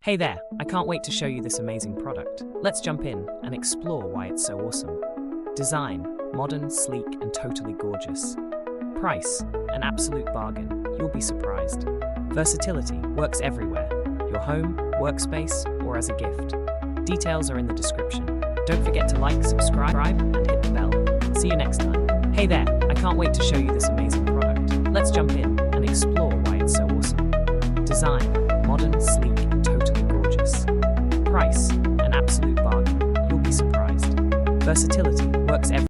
Hey there, I can't wait to show you this amazing product. Let's jump in and explore why it's so awesome. Design, modern, sleek, and totally gorgeous. Price, an absolute bargain, you'll be surprised. Versatility, works everywhere, your home, workspace, or as a gift. Details are in the description. Don't forget to like, subscribe, and hit the bell. See you next time. Hey there, I can't wait to show you this amazing product. Let's jump in and explore why it's so awesome. Design, modern, sleek, and totally gorgeous. Price, an absolute bargain, you'll be surprised. Versatility, works everywhere.